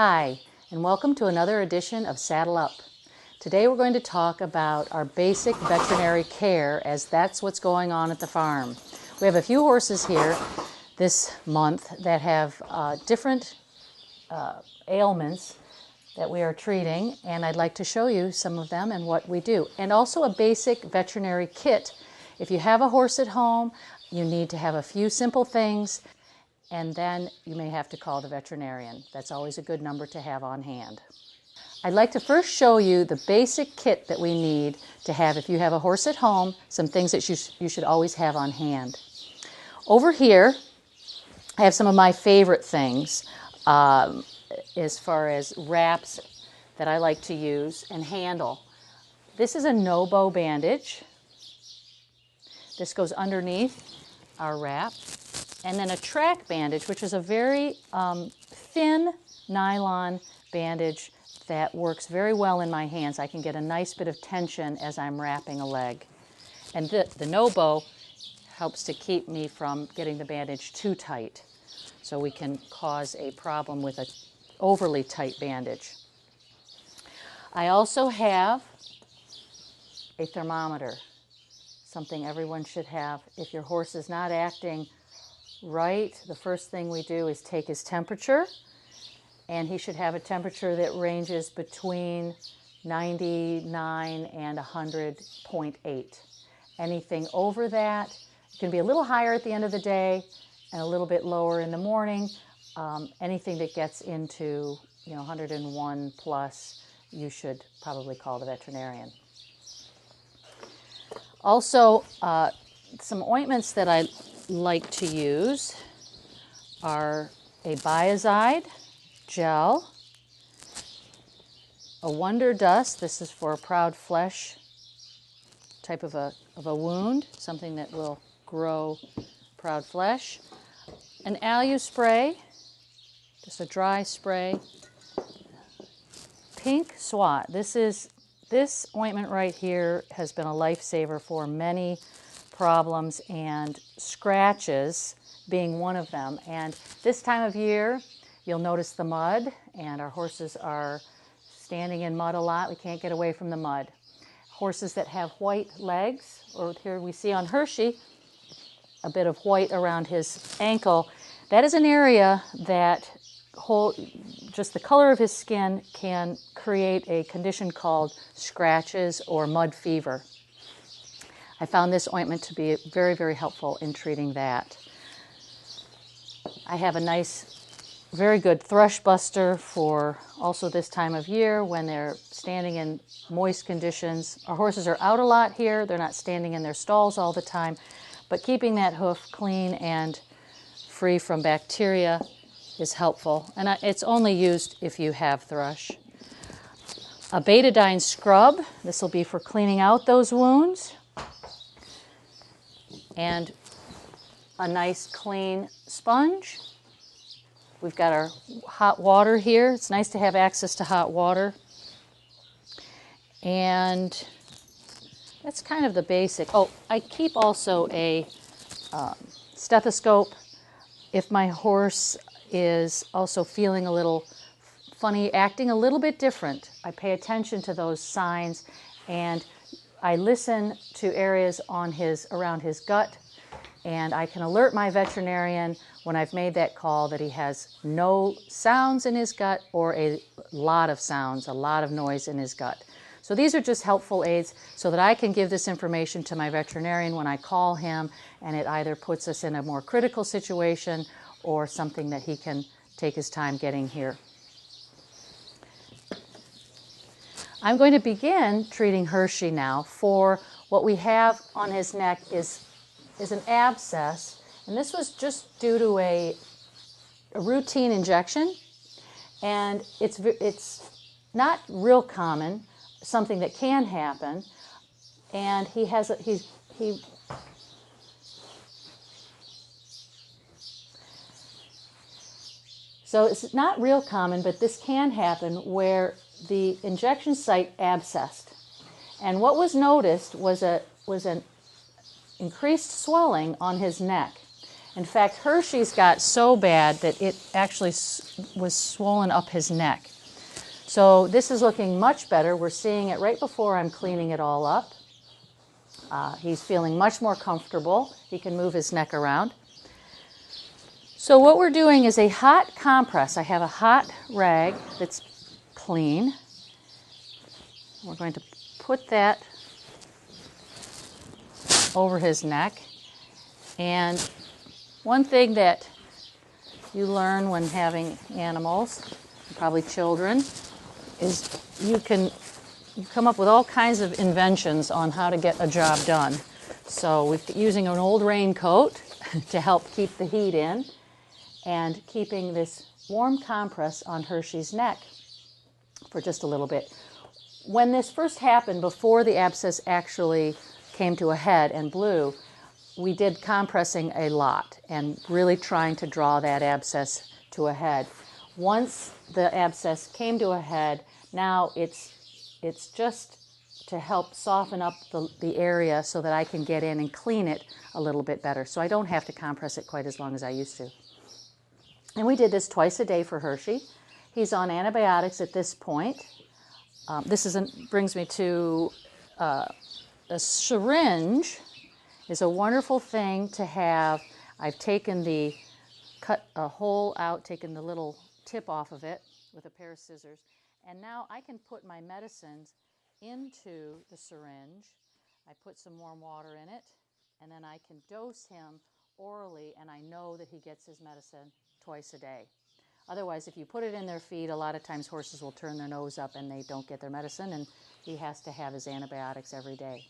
Hi, and welcome to another edition of Saddle Up. Today we're going to talk about our basic veterinary care, as that's what's going on at the farm. We have a few horses here this month that have different ailments that we are treating, and I'd like to show you some of them and what we do. And also a basic veterinary kit. If you have a horse at home, you need to have a few simple things, and then you may have to call the veterinarian. That's always a good number to have on hand. I'd like to first show you the basic kit that we need to have if you have a horse at home, some things that you should always have on hand. Over here, I have some of my favorite things as far as wraps that I like to use and handle. This is a no-bow bandage. This goes underneath our wrap. And then a track bandage, which is a very thin nylon bandage that works very well in my hands. I can get a nice bit of tension as I'm wrapping a leg. And the no-bow helps to keep me from getting the bandage too tight, so we can cause a problem with an overly tight bandage. I also have a thermometer, something everyone should have. If your horse is not acting right, the first thing we do is take his temperature, and he should have a temperature that ranges between 99 and 100.8. Anything over that, it can be a little higher at the end of the day and a little bit lower in the morning. Anything that gets into 101 plus, you should probably call the veterinarian. Also, some ointments that I like to use are a Biozide gel, a Wonder Dust. This is for a proud flesh type of a wound, something that will grow proud flesh. An Alu spray, just a dry spray. Pink Swat. This ointment right here has been a lifesaver for many problems, and scratches being one of them. And this time of year, you'll notice the mud, and our horses are standing in mud a lot. We can't get away from the mud. Horses that have white legs, or here we see on Hershey, a bit of white around his ankle, that is an area that just the color of his skin can create a condition called scratches or mud fever. I found this ointment to be very, very helpful in treating that. I have a nice, very good thrush buster for also this time of year when they're standing in moist conditions. Our horses are out a lot here. They're not standing in their stalls all the time, but keeping that hoof clean and free from bacteria is helpful. And it's only used if you have thrush. A betadine scrub. This will be for cleaning out those wounds. And a nice clean sponge. We've got our hot water here. It's nice to have access to hot water. And that's kind of the basic. Oh, I keep also a stethoscope. If my horse is also feeling a little funny, acting a little bit different, I pay attention to those signs, and I listen to areas around his gut, and I can alert my veterinarian when I've made that call that he has no sounds in his gut or a lot of sounds, a lot of noise in his gut. So these are just helpful aids so that I can give this information to my veterinarian when I call him, and it either puts us in a more critical situation or something that he can take his time getting here. I'm going to begin treating Hershey now. For what we have on his neck is an abscess, and this was just due to a routine injection, and it's not real common, something that can happen, and so it's not real common, but this can happen where the injection site abscessed. And what was noticed was an increased swelling on his neck. In fact, Hershey's got so bad that it actually was swollen up his neck. So this is looking much better. We're seeing it right before I'm cleaning it all up. He's feeling much more comfortable. He can move his neck around. So what we're doing is a hot compress. I have a hot rag that's clean. We're going to put that over his neck. And one thing that you learn when having animals, probably children, is you come up with all kinds of inventions on how to get a job done. So we're using an old raincoat to help keep the heat in and keeping this warm compress on Hershey's neck for just a little bit. When this first happened, before the abscess actually came to a head and blew, we did compressing a lot and really trying to draw that abscess to a head. Once the abscess came to a head, now it's just to help soften up the area so that I can get in and clean it a little bit better. So I don't have to compress it quite as long as I used to. And we did this twice a day for Hershey. He's on antibiotics at this point. This brings me to a syringe is a wonderful thing to have. I've cut a hole out, taken the little tip off of it with a pair of scissors, and now I can put my medicines into the syringe. I put some warm water in it, and then I can dose him orally, and I know that he gets his medicine twice a day. Otherwise, if you put it in their feed, a lot of times horses will turn their nose up and they don't get their medicine, and he has to have his antibiotics every day.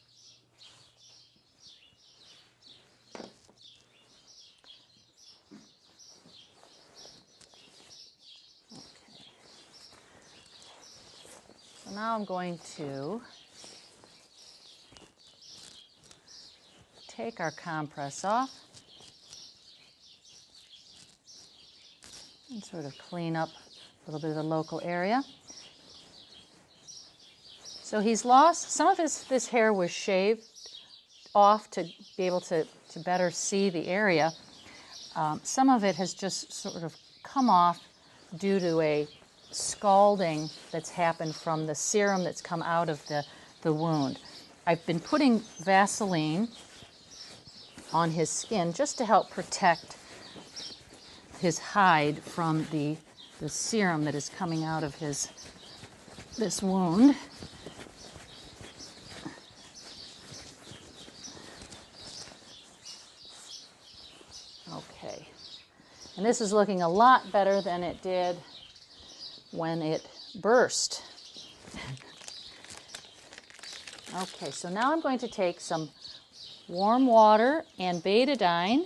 So now I'm going to take our compress off and sort of clean up a little bit of the local area. So he's lost, some of this hair was shaved off to be able to better see the area. Some of it has just sort of come off due to a scalding that's happened from the serum that's come out of the wound. I've been putting Vaseline on his skin just to help protect his hide from the serum that is coming out of this wound. Okay, and this is looking a lot better than it did when it burst. Okay, so now I'm going to take some warm water and betadine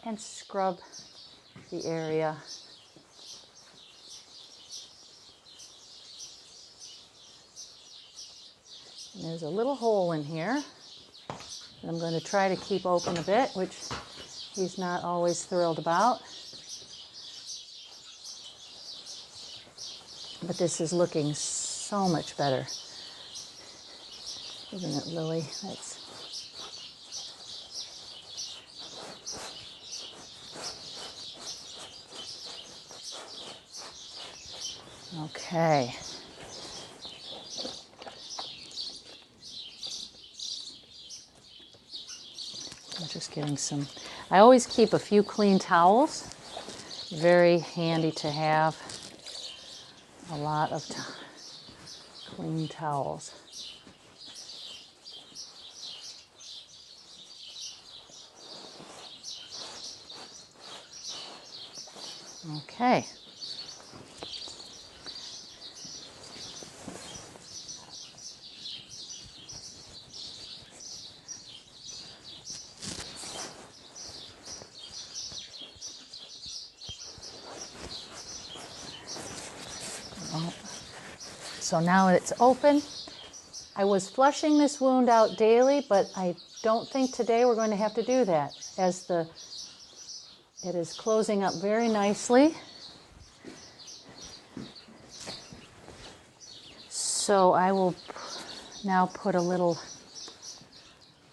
and scrub the area. And there's a little hole in here that I'm going to try to keep open a bit, which he's not always thrilled about. But this is looking so much better. Isn't it, Lily? Okay. I'm just getting some. I always keep a few clean towels. Very handy to have a lot of clean towels. Okay. So now it's open. I was flushing this wound out daily, but I don't think today we're going to have to do that, as it is closing up very nicely. So I will now put a little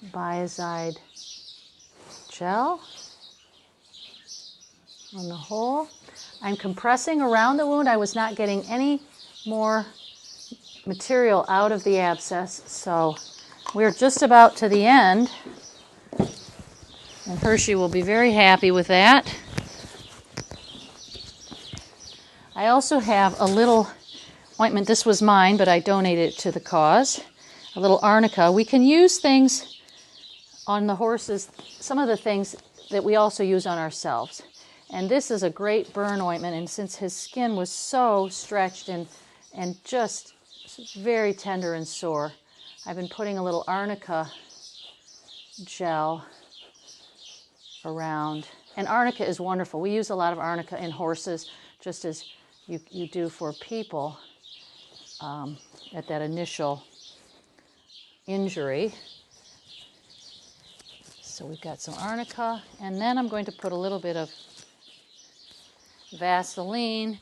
Biocide gel on the hole. I'm compressing around the wound. I was not getting any more material out of the abscess, so we're just about to the end, and Hershey will be very happy with that. I also have a little ointment. This was mine, but I donated it to the cause. A little arnica. We can use things on the horses, some of the things that we also use on ourselves. And this is a great burn ointment, and since his skin was so stretched and just very tender and sore, I've been putting a little arnica gel around. And arnica is wonderful. We use a lot of arnica in horses, just as you do for people at that initial injury. So we've got some arnica, and then I'm going to put a little bit of Vaseline.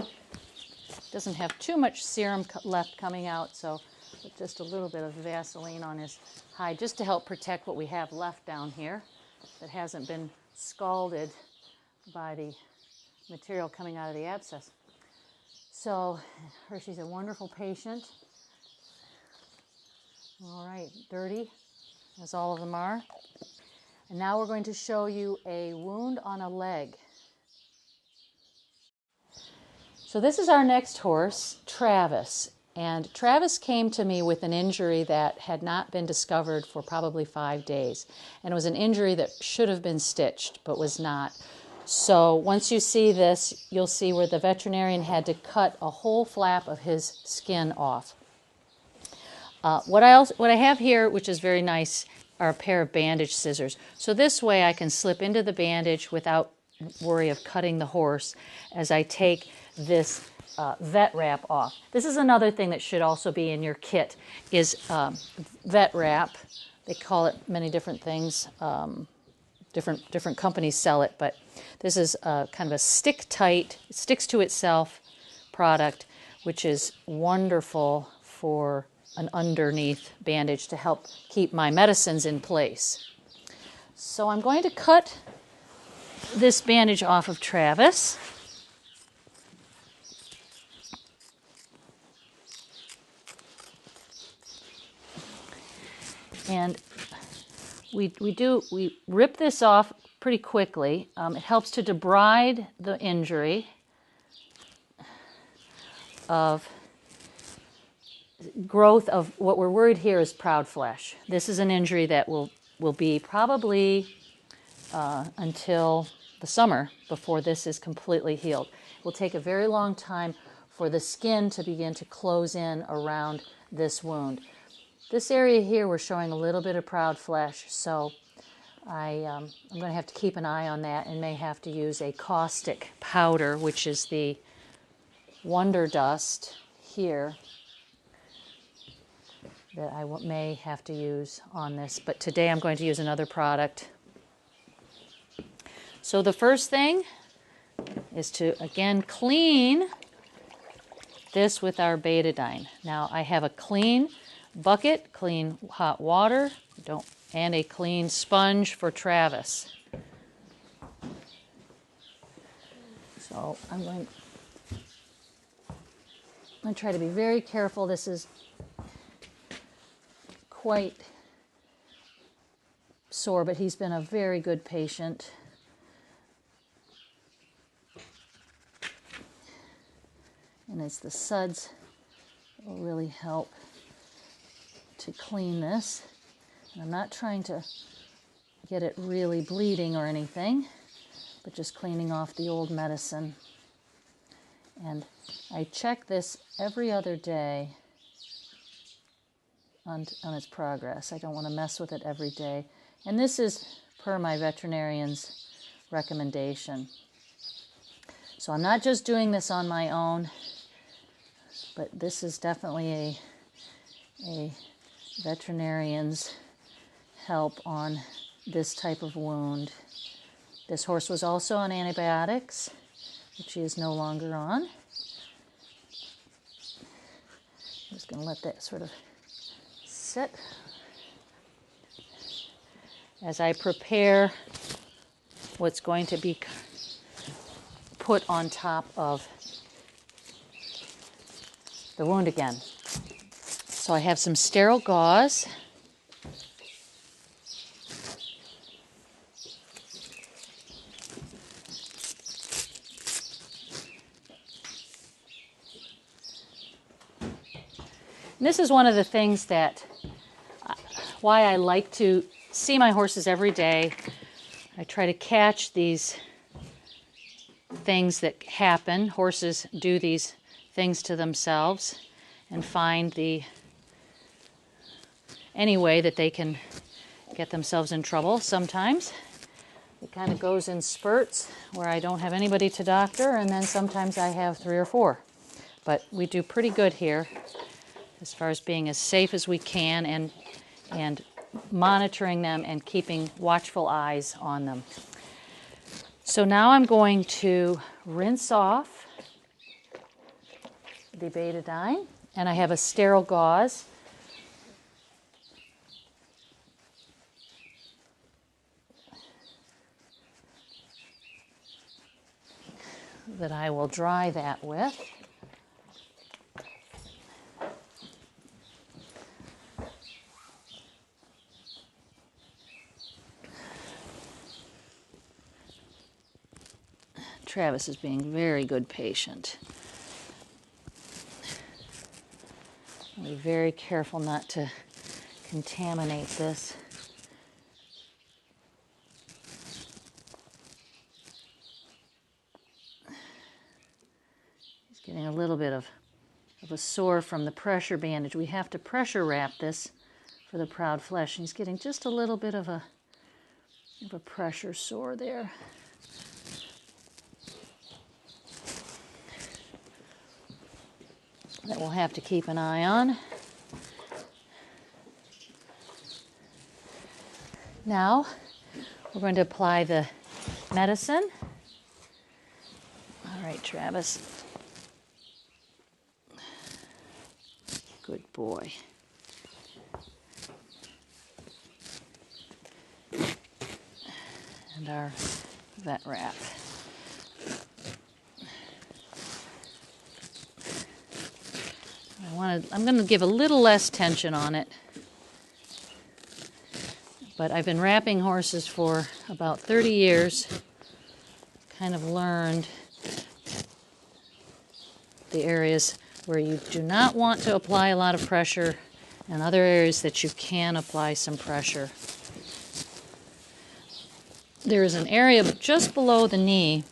Doesn't have too much serum left coming out, so just a little bit of Vaseline on his hide, just to help protect what we have left down here that hasn't been scalded by the material coming out of the abscess. So Hershey's a wonderful patient. All right, dirty, as all of them are. And now we're going to show you a wound on a leg. So this is our next horse, Travis. And Travis came to me with an injury that had not been discovered for probably 5 days. And it was an injury that should have been stitched, but was not. So once you see this, you'll see where the veterinarian had to cut a whole flap of his skin off. What I have here, which is very nice, are a pair of bandage scissors. So this way I can slip into the bandage without worry of cutting the horse as I take this vet wrap off. This is another thing that should also be in your kit, is vet wrap. They call it many different things. Different companies sell it, but this is kind of a stick-tight, sticks to itself product, which is wonderful for an underneath bandage to help keep my medicines in place. So I'm going to cut this bandage off of Travis. And we rip this off pretty quickly. It helps to debride the injury of growth of what we're worried here is proud flesh. This is an injury that will be probably until the summer before this is completely healed. It will take a very long time for the skin to begin to close in around this wound. This area here, we're showing a little bit of proud flesh, so I'm going to have to keep an eye on that and may have to use a caustic powder, which is the Wonder Dust here, that I may have to use on this. But today I'm going to use another product. So the first thing is to, again, clean this with our betadine. Now I have a clean bucket, clean hot water, and a clean sponge for Travis. So I'm going to try to be very careful. This is quite sore, but he's been a very good patient. And it's the suds that will really help to clean this. And I'm not trying to get it really bleeding or anything, but just cleaning off the old medicine. And I check this every other day on its progress. I don't want to mess with it every day. And this is per my veterinarian's recommendation. So I'm not just doing this on my own, but this is definitely a veterinarian's help on this type of wound. This horse was also on antibiotics, which he is no longer on. I'm just going to let that sort of sit as I prepare what's going to be put on top of the wound again. So I have some sterile gauze. And this is one of the things that, why I like to see my horses every day. I try to catch these things that happen. Horses do these things to themselves and find any way that they can get themselves in trouble. Sometimes it kind of goes in spurts where I don't have anybody to doctor, and then sometimes I have 3 or 4. But we do pretty good here as far as being as safe as we can and monitoring them and keeping watchful eyes on them. So now I'm going to rinse off the betadine, and I have a sterile gauze. That I will dry that with. Travis is being very good patient. Be very careful not to contaminate this. He's getting a little bit of a sore from the pressure bandage. We have to pressure wrap this for the proud flesh. He's getting just a little bit of a pressure sore there. That we'll have to keep an eye on. Now, we're going to apply the medicine. All right, Travis. Good boy. And our vet wrap. I'm going to give a little less tension on it, but I've been wrapping horses for about 30 years, kind of learned the areas where you do not want to apply a lot of pressure and other areas that you can apply some pressure. There is an area just below the knee.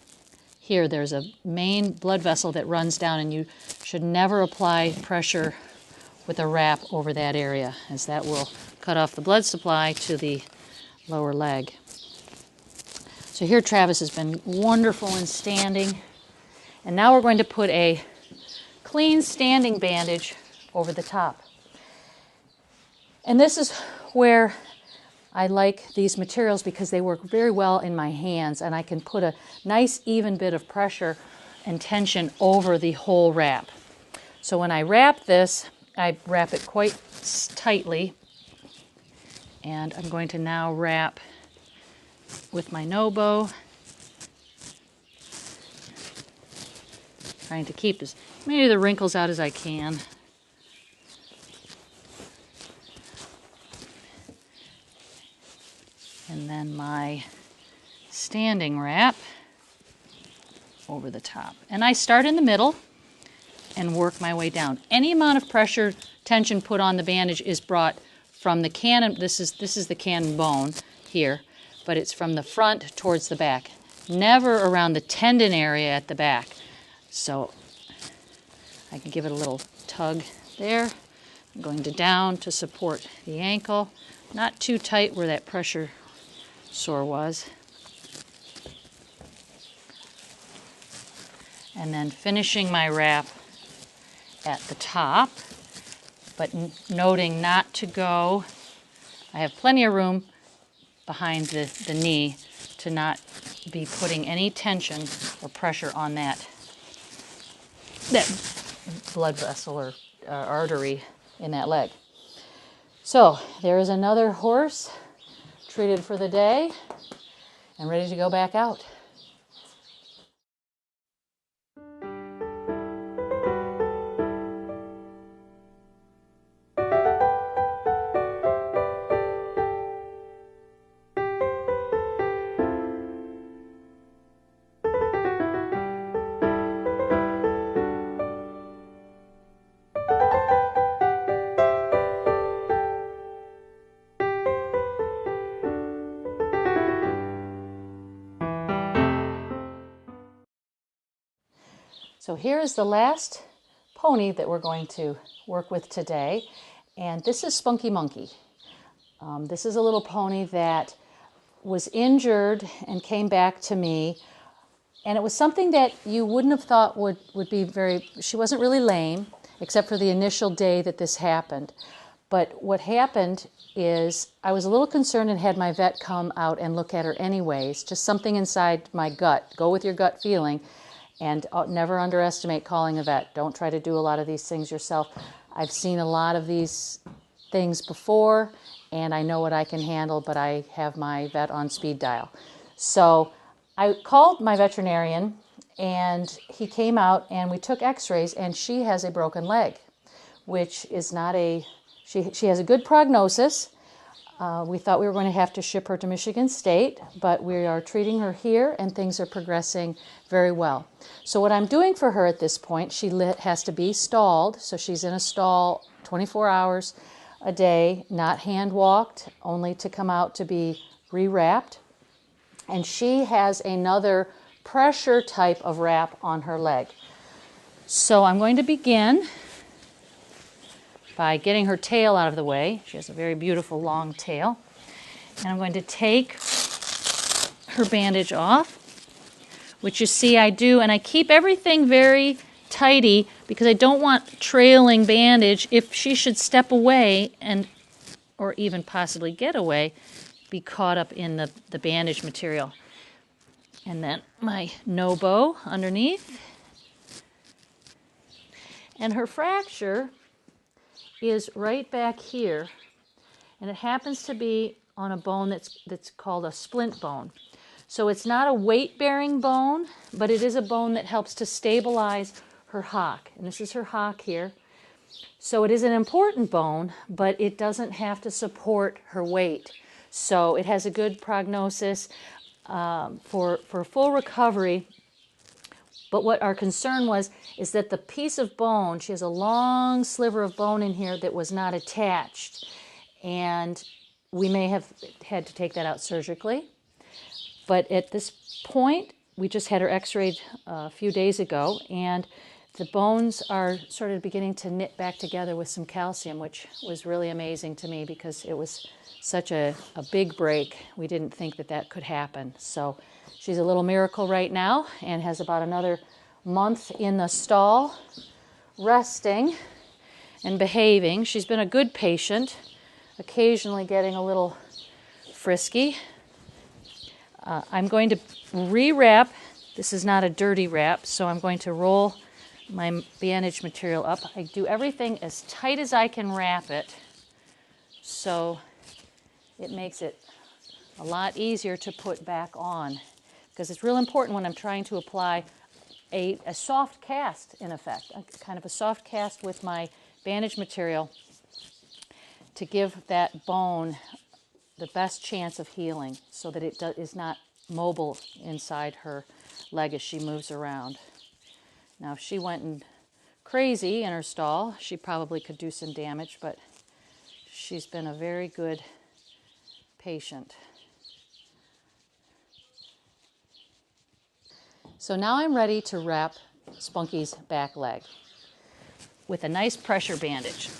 Here, there's a main blood vessel that runs down, and you should never apply pressure with a wrap over that area, as that will cut off the blood supply to the lower leg. So here Travis has been wonderful in standing, and now we're going to put a clean standing bandage over the top. And this is where I like these materials because they work very well in my hands, and I can put a nice even bit of pressure and tension over the whole wrap. So when I wrap this, I wrap it quite tightly, and I'm going to now wrap with my Nobo, trying to keep as many of the wrinkles out as I can. And then my standing wrap over the top. And I start in the middle and work my way down. Any amount of pressure, tension put on the bandage is brought from the cannon. This is the cannon bone here, but it's from the front towards the back, never around the tendon area at the back. So I can give it a little tug there. I'm going down to support the ankle, not too tight where that pressure sore was. And then finishing my wrap at the top, but noting not to go. I have plenty of room behind the knee to not be putting any tension or pressure on that blood vessel or artery in that leg. So there is another horse treated for the day and ready to go back out. So here is the last pony that we're going to work with today, and this is Spunky Monkey. This is a little pony that was injured and came back to me, and it was something that you wouldn't have thought would be she wasn't really lame, except for the initial day that this happened. But what happened is I was a little concerned and had my vet come out and look at her anyways, just something inside my gut. Go with your gut feeling. And never underestimate calling a vet. Don't try to do a lot of these things yourself. I've seen a lot of these things before, and I know what I can handle, but I have my vet on speed dial. So I called my veterinarian, and he came out, and we took x-rays, and she has a broken leg, which is not she has a good prognosis. We thought we were going to have to ship her to Michigan State, but we are treating her here and things are progressing very well. So what I'm doing for her at this point, she has to be stalled, so she's in a stall 24 hours a day, not hand walked, only to come out to be rewrapped. And she has another pressure type of wrap on her leg. So I'm going to begin by getting her tail out of the way. She has a very beautiful long tail. And I'm going to take her bandage off, which you see I do, and I keep everything very tidy because I don't want trailing bandage. If she should step away or even possibly get away, be caught up in the bandage material. And then my Nobo underneath. And her fracture is right back here, and it happens to be on a bone that's called a splint bone. So it's not a weight-bearing bone, but it is a bone that helps to stabilize her hock. And this is her hock here. So it is an important bone, but it doesn't have to support her weight. So it has a good prognosis for full recovery. But what our concern was is that the piece of bone, she has a long sliver of bone in here that was not attached. And we may have had to take that out surgically. But at this point, we just had her x-rayed a few days ago, and the bones are sort of beginning to knit back together with some calcium, which was really amazing to me because it was such a big break. We didn't think that could happen. So she's a little miracle right now and has about another month in the stall, resting and behaving. She's been a good patient, occasionally getting a little frisky. I'm going to rewrap. This is not a dirty wrap, so I'm going to roll my bandage material up. I do everything as tight as I can wrap it, so it makes it a lot easier to put back on, because it's real important when I'm trying to apply a soft cast, in effect, kind of a soft cast with my bandage material to give that bone the best chance of healing so that it is not mobile inside her leg as she moves around. Now, if she went crazy in her stall, she probably could do some damage, but she's been a very good patient. So now I'm ready to wrap Spunky's back leg with a nice pressure bandage.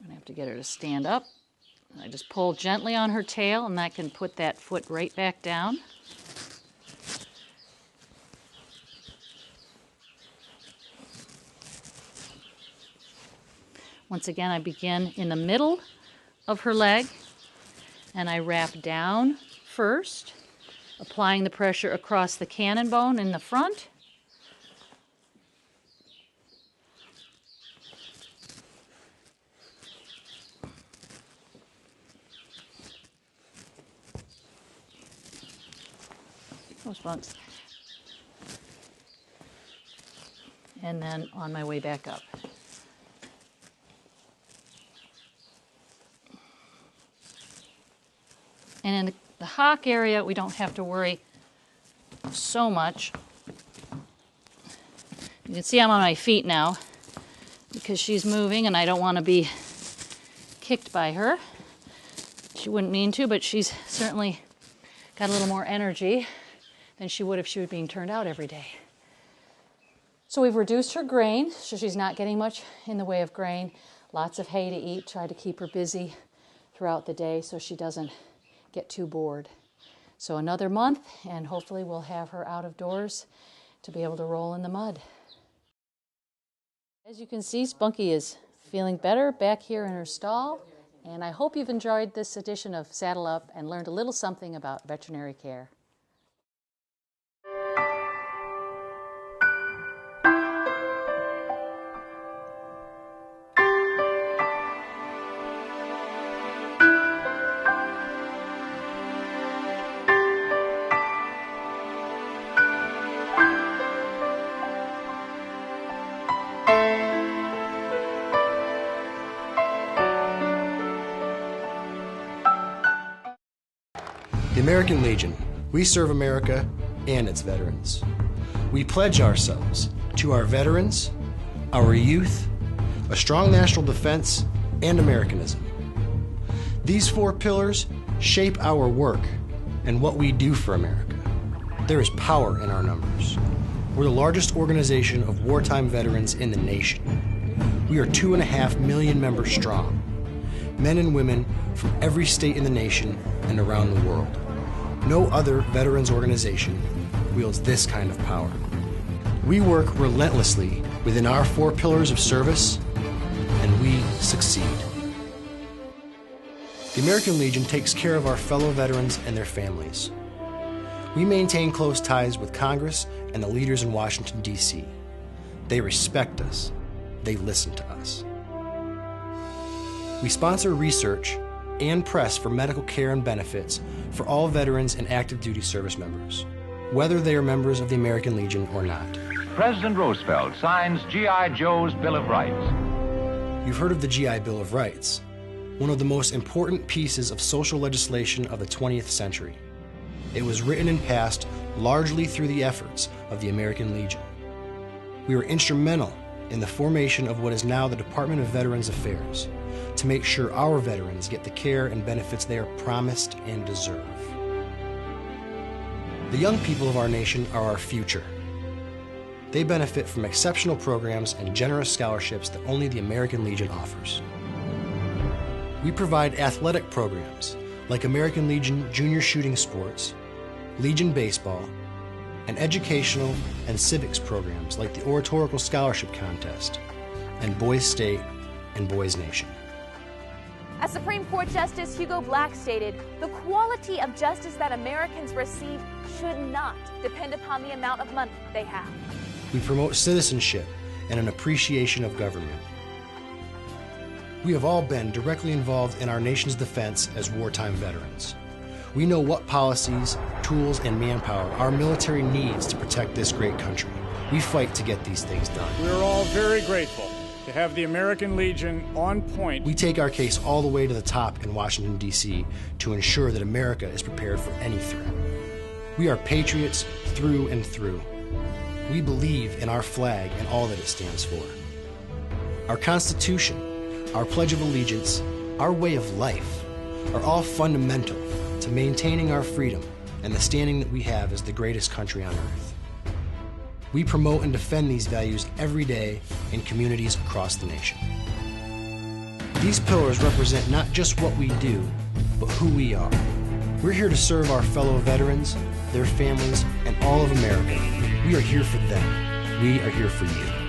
I'm going to have to get her to stand up. I just pull gently on her tail, and I can put that foot right back down. Once again, I begin in the middle of her leg, and I wrap down first, applying the pressure across the cannon bone in the front, those bunks. And then on my way back up. And in the hock area, we don't have to worry so much. You can see I'm on my feet now because she's moving and I don't want to be kicked by her. She wouldn't mean to, but she's certainly got a little more energy than she would if she were being turned out every day. So we've reduced her grain, so she's not getting much in the way of grain. Lots of hay to eat, try to keep her busy throughout the day so she doesn't get too bored. So another month, and hopefully we'll have her out of doors to be able to roll in the mud. As you can see, Spunky is feeling better back here in her stall, and I hope you've enjoyed this edition of Saddle Up and learned a little something about veterinary care. The American Legion, we serve America and its veterans. We pledge ourselves to our veterans, our youth, a strong national defense, and Americanism. These 4 pillars shape our work and what we do for America. There is power in our numbers. We're the largest organization of wartime veterans in the nation. We are 2.5 million members strong, men and women from every state in the nation and around the world. No other veterans organization wields this kind of power. We work relentlessly within our 4 pillars of service, and we succeed. The American Legion takes care of our fellow veterans and their families. We maintain close ties with Congress and the leaders in Washington, D.C. They respect us. They listen to us. We sponsor research and press for medical care and benefits for all veterans and active duty service members, whether they are members of the American Legion or not. President Roosevelt signs G.I. Joe's Bill of Rights. You've heard of the GI Bill of Rights, one of the most important pieces of social legislation of the 20th century. It was written and passed largely through the efforts of the American Legion. We were instrumental in the formation of what is now the Department of Veterans Affairs, to make sure our veterans get the care and benefits they are promised and deserve. The young people of our nation are our future. They benefit from exceptional programs and generous scholarships that only the American Legion offers. We provide athletic programs like American Legion Junior Shooting Sports, Legion Baseball, and educational and civics programs like the Oratorical Scholarship Contest, and Boys State and Boys Nation. As Supreme Court Justice Hugo Black stated, the quality of justice that Americans receive should not depend upon the amount of money they have. We promote citizenship and an appreciation of government. We have all been directly involved in our nation's defense as wartime veterans. We know what policies, tools, and manpower our military needs to protect this great country. We fight to get these things done. We're all very grateful to have the American Legion on point. We take our case all the way to the top in Washington, D.C. to ensure that America is prepared for any threat. We are patriots through and through. We believe in our flag and all that it stands for. Our Constitution, our Pledge of Allegiance, our way of life are all fundamental to maintaining our freedom and the standing that we have as the greatest country on earth. We promote and defend these values every day in communities across the nation. These pillars represent not just what we do, but who we are. We're here to serve our fellow veterans, their families, and all of America. We are here for them. We are here for you.